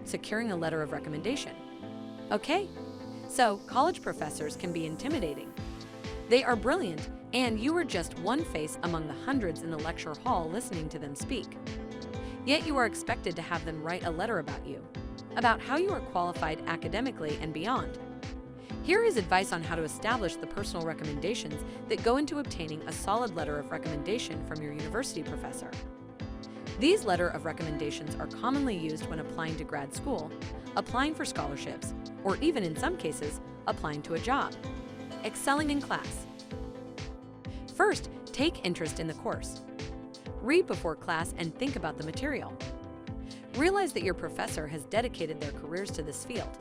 securing a letter of recommendation. Okay, so college professors can be intimidating. They are brilliant, and you are just one face among the hundreds in the lecture hall listening to them speak. Yet you are expected to have them write a letter about you, about how you are qualified academically and beyond. Here is advice on how to establish the personal recommendations that go into obtaining a solid letter of recommendation from your university professor. These letter of recommendations are commonly used when applying to grad school, applying for scholarships, or even in some cases, applying to a job. Excelling in class. First, take interest in the course. Read before class and think about the material. Realize that your professor has dedicated their careers to this field.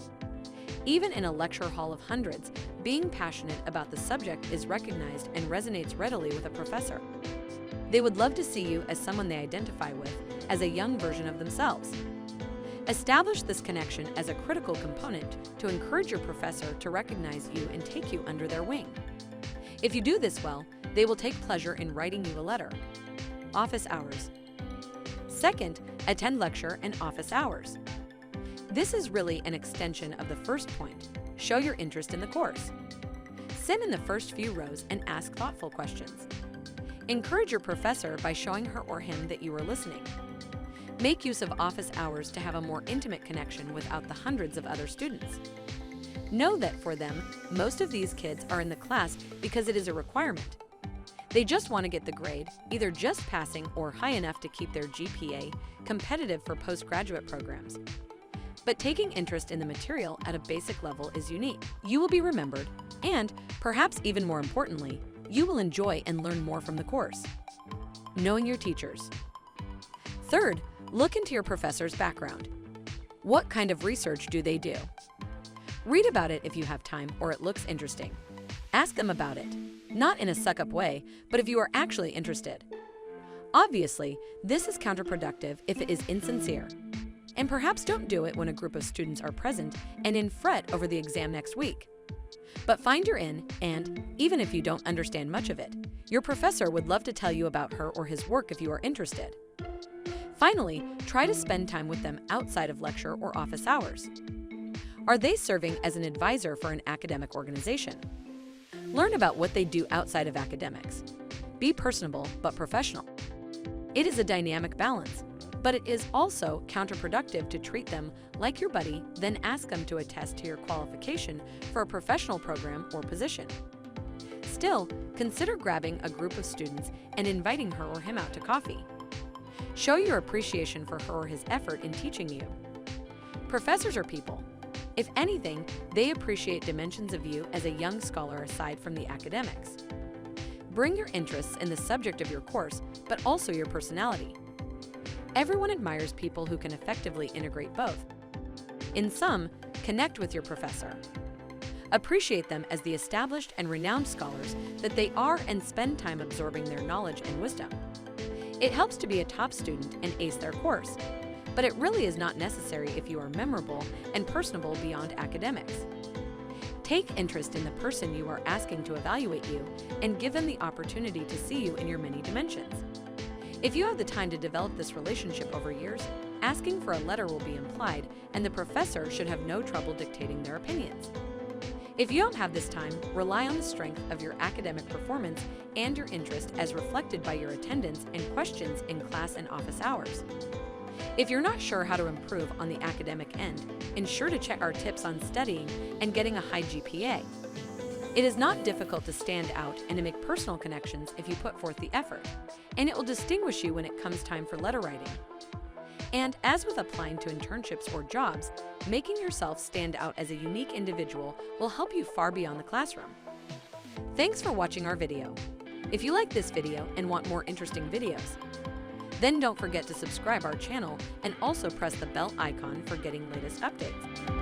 Even in a lecture hall of hundreds, being passionate about the subject is recognized and resonates readily with a professor. They would love to see you as someone they identify with, as a young version of themselves. Establish this connection as a critical component to encourage your professor to recognize you and take you under their wing. If you do this well, they will take pleasure in writing you a letter. Office hours. Second, attend lecture and office hours. This is really an extension of the first point. Show your interest in the course. Sit in the first few rows and ask thoughtful questions. Encourage your professor by showing her or him that you are listening. Make use of office hours to have a more intimate connection without the hundreds of other students. Know that for them, most of these kids are in the class because it is a requirement. They just want to get the grade, either just passing or high enough to keep their GPA competitive for postgraduate programs. But taking interest in the material at a basic level is unique. You will be remembered, and, perhaps even more importantly, you will enjoy and learn more from the course. Knowing your teachers. Third, look into your professor's background. What kind of research do they do? Read about it if you have time or it looks interesting. Ask them about it, not in a suck-up way, but if you are actually interested. Obviously, this is counterproductive if it is insincere. And perhaps don't do it when a group of students are present and in fret over the exam next week. But find your in, and, even if you don't understand much of it, your professor would love to tell you about her or his work if you are interested. Finally, try to spend time with them outside of lecture or office hours. Are they serving as an advisor for an academic organization? Learn about what they do outside of academics. Be personable but professional. It is a dynamic balance, but it is also counterproductive to treat them like your buddy, then ask them to attest to your qualification for a professional program or position. Still, consider grabbing a group of students and inviting her or him out to coffee. Show your appreciation for her or his effort in teaching you. Professors are people. If anything, they appreciate dimensions of you as a young scholar aside from the academics. Bring your interests in the subject of your course, but also your personality. Everyone admires people who can effectively integrate both. In sum, connect with your professor. Appreciate them as the established and renowned scholars that they are and spend time absorbing their knowledge and wisdom. It helps to be a top student and ace their course, but it really is not necessary if you are memorable and personable beyond academics. Take interest in the person you are asking to evaluate you and give them the opportunity to see you in your many dimensions. If you have the time to develop this relationship over years, asking for a letter will be implied, and the professor should have no trouble dictating their opinions. If you don't have this time, rely on the strength of your academic performance and your interest as reflected by your attendance and questions in class and office hours. If you're not sure how to improve on the academic end, ensure to check our tips on studying and getting a high GPA. It is not difficult to stand out and to make personal connections if you put forth the effort, and it will distinguish you when it comes time for letter writing. And as with applying to internships or jobs, making yourself stand out as a unique individual will help you far beyond the classroom. Thanks for watching our video. If you like this video and want more interesting videos, then don't forget to subscribe our channel and also press the bell icon for getting latest updates.